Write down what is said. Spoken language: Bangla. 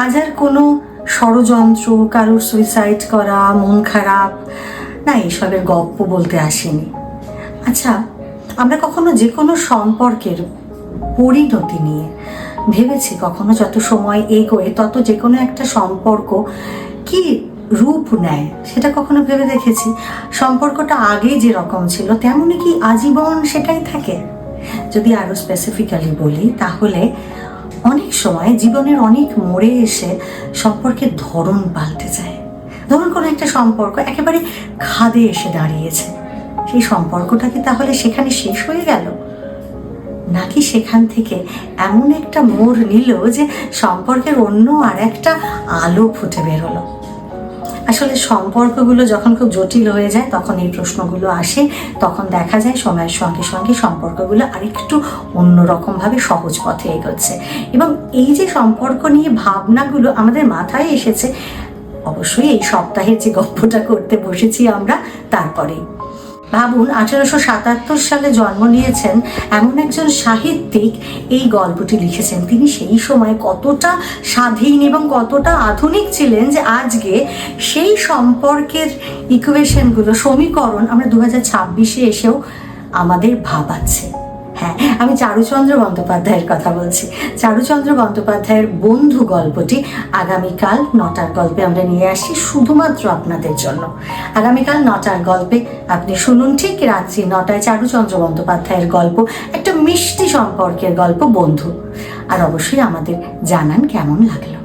আজ আর কোনো ষড়যন্ত্র, কারোর সুইসাইড করা, মন খারাপ না, এইসবের গল্প বলতে আসেনি। আচ্ছা, আমরা কখনো যে কোনো সম্পর্কের পরিণতি নিয়ে ভেবেছি? কখনো যত সময় এগোয় তত যে কোনো একটা সম্পর্ক কি রূপ নেয় সেটা কখনো ভেবে দেখেছি? সম্পর্কটা আগে যেরকম ছিল তেমনই কি আজীবন সেটাই থাকে? যদি আরো স্পেসিফিক্যালি বলি, তাহলে অনেক সময় জীবনের অনেক মোড়ে এসে সম্পর্কের ধরন পাল্টে যায়। ধরুন কোনো একটা সম্পর্ক একেবারে খাদে এসে দাঁড়িয়েছে, সেই সম্পর্কটা কি তাহলে সেখানে শেষ হয়ে গেল, নাকি সেখান থেকে এমন একটা মোড় নিল যে সম্পর্কের অন্য আর একটা আলো ফুটে বেরোলো? আসলে সম্পর্কগুলো যখন খুব জটিল হয়ে যায় তখন এই প্রশ্নগুলো আসে। তখন দেখা যায় সময়ের সঙ্গে সঙ্গে সম্পর্কগুলো আরেকটু অন্যরকমভাবে সহজ পথে এগোচ্ছে। এবং এই যে সম্পর্ক নিয়ে ভাবনাগুলো আমাদের মাথায় এসেছে অবশ্যই এই সপ্তাহে যে গল্পটা করতে বসেছি আমরা তারপরেই। ভাবুন, 1877 সালে জন্ম নিয়েছেন এমন একজন সাহিত্যিক এই গল্পটি লিখেছেন। তিনি সেই সময় কতটা স্বাধীন এবং কতটা আধুনিক ছিলেন যে আজকে সেই সম্পর্কের ইকুয়েশনগুলো, সমীকরণ আমরা 2026-এ এসেও আমাদের ভাবাচ্ছে। হ্যাঁ, আমি চারুচন্দ্র বন্দ্যোপাধ্যায়ের কথা বলছি। চারুচন্দ্র বন্দ্যোপাধ্যায়ের বন্ধু গল্পটি আগামীকাল 9টার গল্পে আমরা নিয়ে আসি শুধুমাত্র আপনাদের জন্য। আগামীকাল 9টার গল্পে আপনি শুনুন ঠিক রাত্রি 9টায় চারুচন্দ্র বন্দ্যোপাধ্যায়ের গল্প, একটা মিষ্টি সম্পর্কের গল্প, বন্ধু। আর অবশ্যই আমাদের জানান কেমন লাগলো।